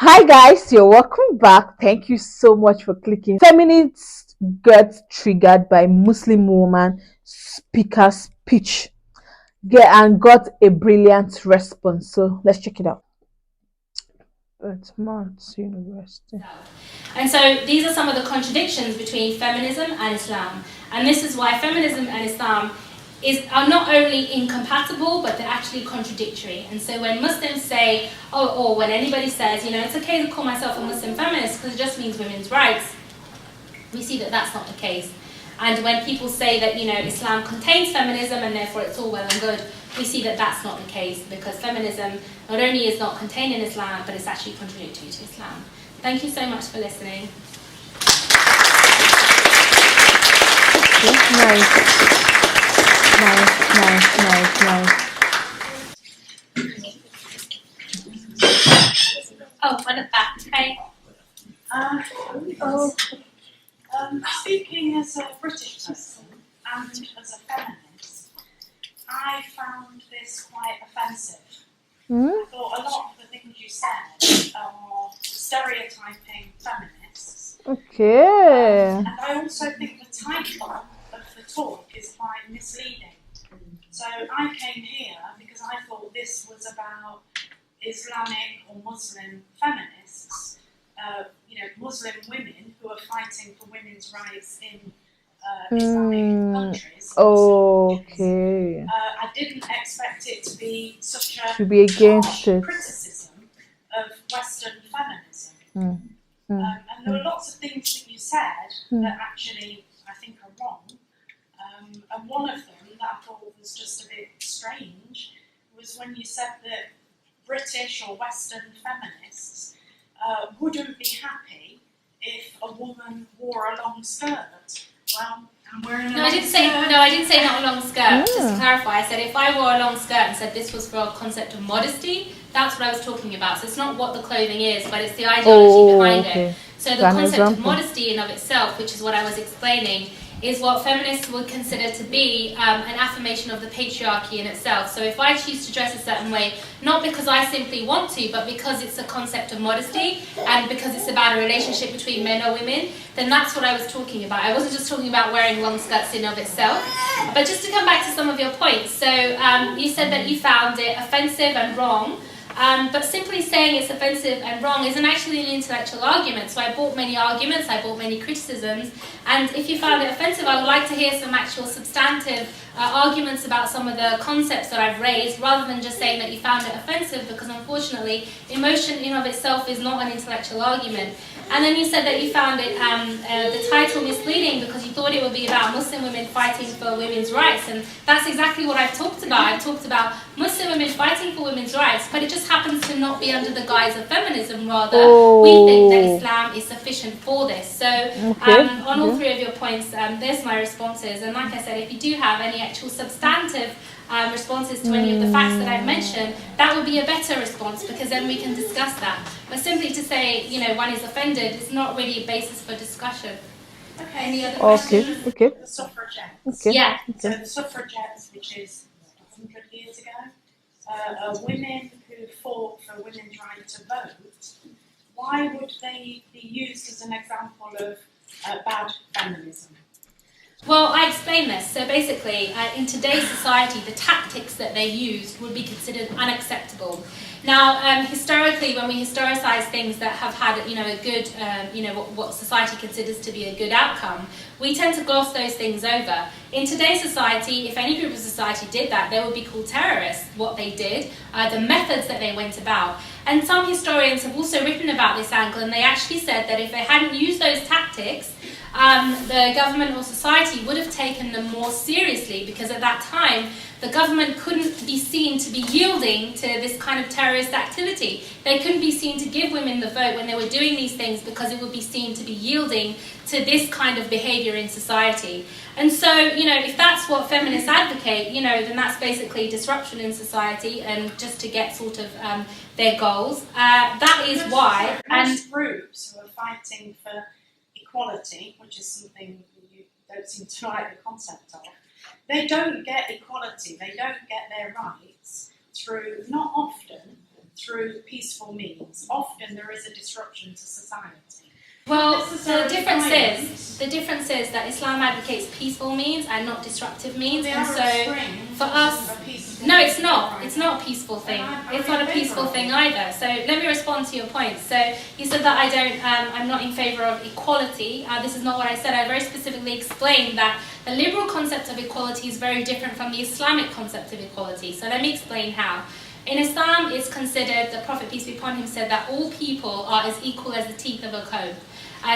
Hi guys, you're welcome back. Thank you so much for clicking. Feminists get triggered by Muslim woman speaker speech. And got a brilliant response. So let's check it out. It's Mount University. And so these are some of the contradictions between feminism and Islam. And this is why feminism and Islam are not only incompatible, but they're actually contradictory. And so when Muslims say, or when anybody says, it's okay to call myself a Muslim feminist because it just means women's rights, we see that that's not the case. And when people say that, Islam contains feminism and therefore it's all well and good, we see that that's not the case because feminism not only is not contained in Islam, but it's actually contradictory to Islam. Thank you so much for listening. Nice. Nice. Oh, one at that. Okay. Speaking as a British person and as a feminist, I found this quite offensive. I thought a lot of the things you said are stereotyping feminists. Okay. And I also think the title of the talk is quite misleading. So I came here because I thought this was about Islamic or Muslim feminists, Muslim women who are fighting for women's rights in Islamic countries. Okay. I didn't expect it to be such a To be against it. criticism of Western feminism. Mm. And there were lots of things that you said that actually I think are wrong. And one of them that I thought was just a bit strange was when you said that British or Western feminists wouldn't be happy if a woman wore a long skirt. Well, I'm wearing a long skirt. I didn't say not a long skirt. Just to clarify, I said if I wore a long skirt and said this was for a concept of modesty, that's what I was talking about. So it's not what the clothing is, but it's the ideology behind it. So the concept of modesty in of itself, which is what I was explaining, is what feminists would consider to be an affirmation of the patriarchy in itself. So if I choose to dress a certain way, not because I simply want to, but because it's a concept of modesty and because it's about a relationship between men or women, then that's what I was talking about. I wasn't just talking about wearing long skirts in of itself. But just to come back to some of your points, so you said that you found it offensive and wrong. But simply saying it's offensive and wrong isn't actually an intellectual argument. So I brought many arguments, I brought many criticisms, and if you found it offensive, I would like to hear some actual substantive arguments about some of the concepts that I've raised, rather than just saying that you found it offensive, because unfortunately, emotion in of itself is not an intellectual argument. And then you said that you found it, the title misleading because you thought it would be about Muslim women fighting for women's rights, and that's exactly what I've talked about. I've talked about Muslim women fighting for women's rights, but it just happens to not be under the guise of feminism. Rather, we think that Islam is sufficient for this. So on all three of your points, there's my responses. And like I said, if you do have any actual substantive responses to any of the facts that I've mentioned, that would be a better response, because then we can discuss that. But simply to say, one is offended is not really a basis for discussion. Okay. Any other questions? Okay. The suffragettes. Okay. Yeah. So the suffragettes, which is 100 years ago, are women who fought for women's right to vote. Why would they be used as an example of bad feminism? Well, I explained this. So basically, in today's society, the tactics that they used would be considered unacceptable. Now, historically, when we historicize things that have had, a good, what society considers to be a good outcome, we tend to gloss those things over. In today's society, if any group of society did that, they would be called terrorists. What they did, the methods that they went about. And some historians have also written about this angle, and they actually said that if they hadn't used those tactics, the government or society would have taken them more seriously, because at that time the government couldn't be seen to be yielding to this kind of terrorist activity. They couldn't be seen to give women the vote when they were doing these things, because it would be seen to be yielding to this kind of behaviour in society. And so, if that's what feminists advocate, then that's basically disruption in society and just to get sort of their goals. That is why. Most groups who are fighting for equality, which is something you don't seem to like the concept of, they don't get equality, they don't get their rights through, not often, through peaceful means, often there is a disruption to society. Well, the difference is that Islam advocates peaceful means and not disruptive means. And so, for us, no, it's not. It's not a peaceful thing. It's not a peaceful thing either. So let me respond to your point. So you said that I'm not in favour of equality. This is not what I said. I very specifically explained that the liberal concept of equality is very different from the Islamic concept of equality. So let me explain how. In Islam, it's considered, the Prophet, peace be upon him, said that all people are as equal as the teeth of a comb.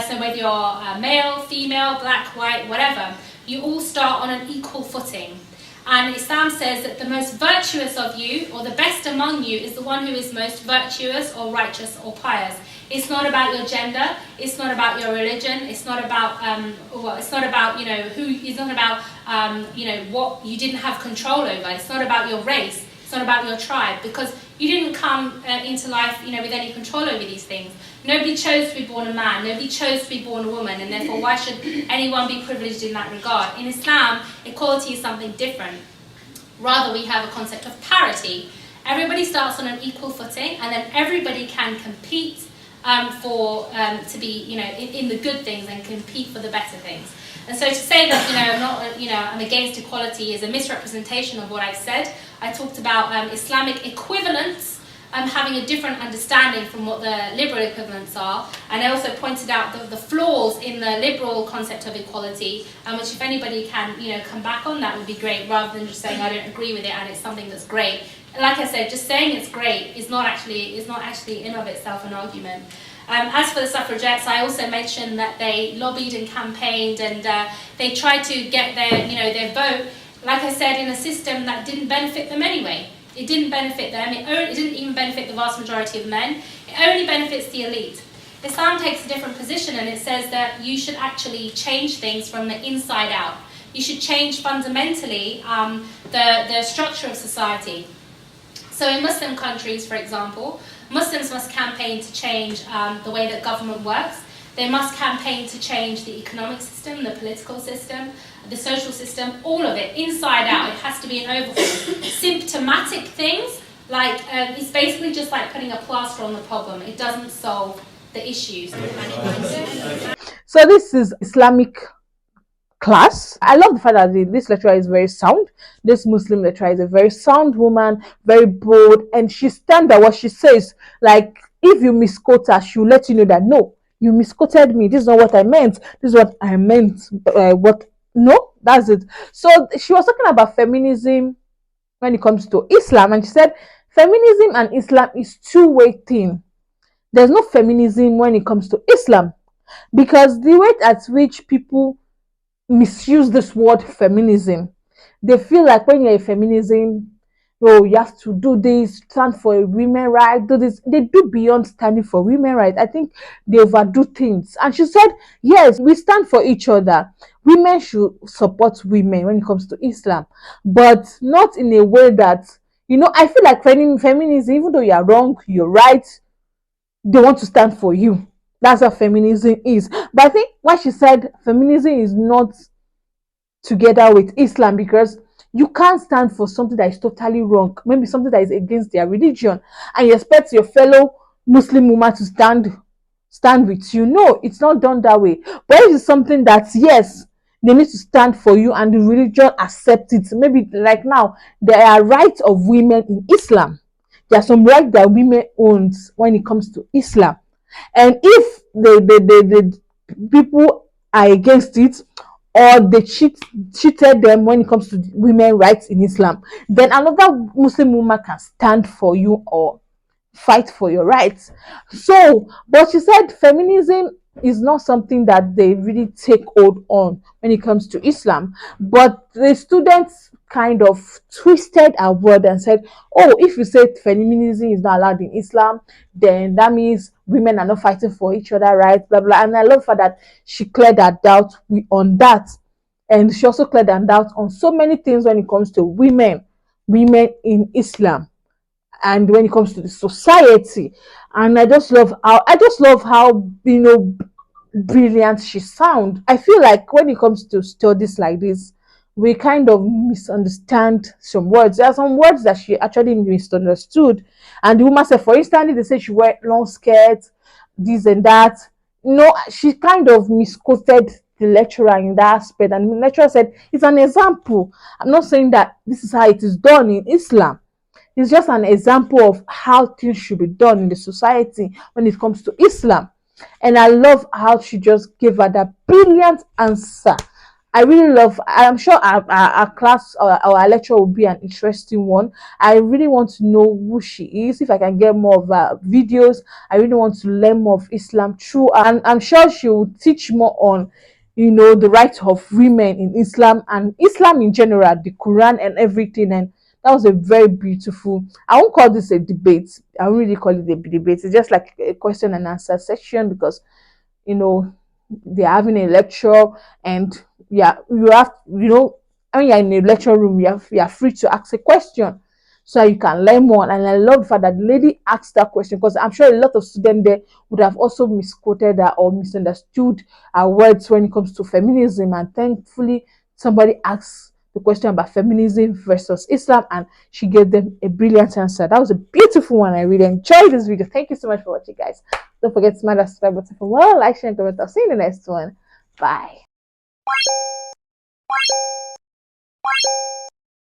So whether you're male, female, black, white, whatever, you all start on an equal footing. And Islam says that the most virtuous of you, or the best among you, is the one who is most virtuous or righteous or pious. It's not about your gender. It's not about your religion. It's not about it's not about who. It's not about what you didn't have control over. It's not about your race. It's not about your tribe, because you didn't come into life with any control over these things. Nobody chose to be born a man. Nobody chose to be born a woman, and therefore why should anyone be privileged in that regard? In Islam, equality is something different. Rather, we have a concept of parity. Everybody starts on an equal footing, and then everybody can compete to be in the good things and compete for the better things. And so to say that I'm against equality is a misrepresentation of what I've said. I talked about Islamic equivalents having a different understanding from what the liberal equivalents are, and I also pointed out the flaws in the liberal concept of equality, which if anybody can come back on, that would be great, rather than just saying I don't agree with it and it's something that's great. Like I said, just saying it's great is not actually in and of itself an argument. As for the suffragettes, I also mentioned that they lobbied and campaigned, and they tried to get their vote, like I said, in a system that didn't benefit them anyway. It didn't benefit them. It didn't even benefit the vast majority of men. It only benefits the elite. Islam takes a different position, and it says that you should actually change things from the inside out. You should change fundamentally the structure of society. So in Muslim countries, for example, Muslims must campaign to change the way that government works. They must campaign to change the economic system, the political system, the social system, all of it, inside out. It has to be an overhaul. Symptomatic things, like it's basically just like putting a plaster on the problem. It doesn't solve the issues. So this is Islamic class. I love the fact that this lecturer is very sound. This Muslim lecturer is a very sound woman, very bold, and she stands by what she says. Like, if you misquote her, she'll let you know that no, you misquoted me. This is not what I meant. This is what I meant. No, that's it. So she was talking about feminism when it comes to Islam, and she said feminism and Islam is two-way thing. There's no feminism when it comes to Islam, because the way at which people misuse this word feminism, they feel like when you're a feminism, you have to do this, stand for women rights, do this. They do beyond standing for women rights. I think they overdo things. And she said, yes, we stand for each other. Women should support women when it comes to Islam, but not in a way that, I feel like feminism, even though you're wrong, you're right, they want to stand for you. That's what feminism is. But I think what she said, feminism is not together with Islam, because you can't stand for something that is totally wrong, maybe something that is against their religion, and you expect your fellow Muslim woman to stand with you. No, it's not done that way. But it is something that, yes, they need to stand for you, and the religion accepts it. Maybe like now, there are rights of women in Islam. There are some rights that women own when it comes to Islam. And if the people are against it, or they cheated them when it comes to women rights in Islam, then another Muslim woman can stand for you or fight for your rights. So, but she said feminism is not something that they really take hold on when it comes to Islam. But the students kind of twisted our word and said, oh, if you say feminism is not allowed in Islam, then that means women are not fighting for each other, right? Blah blah. And I love her that she cleared that doubt on that. And she also cleared that doubt on so many things when it comes to women in Islam, and when it comes to the society. And I just love how brilliant she sound. I feel like when it comes to studies like this, we kind of misunderstand some words. There are some words that she actually misunderstood. And the woman said, for instance, they say she wear long skirts, this and that. No, she kind of misquoted the lecturer in that aspect. And the lecturer said, it's an example. I'm not saying that this is how it is done in Islam. It's just an example of how things should be done in the society when it comes to Islam. And I love how she just gave her that brilliant answer. I really love. I'm sure our class or our lecture will be an interesting one. I really want to know who she is. If I can get more of her videos, I really want to learn more of Islam through. And I'm sure she will teach more on, the rights of women in Islam and Islam in general, the Quran and everything. And that was a very beautiful. I won't call this a debate. I won't really call it a debate. It's just like a question and answer section because you know they're having a lecture and yeah you have when you're in a lecture room you're free to ask a question so you can learn more. And I love the fact that the lady asked that question because I'm sure a lot of students there would have also misquoted her or misunderstood her words when it comes to feminism, and thankfully somebody asked the question about feminism versus Islam and she gave them a brilliant answer. That was a beautiful one. I really enjoyed this video. Thank you so much for watching, guys. Don't forget to smash that subscribe button for more. Like, share, and comment. I'll see you in the next one. Bye.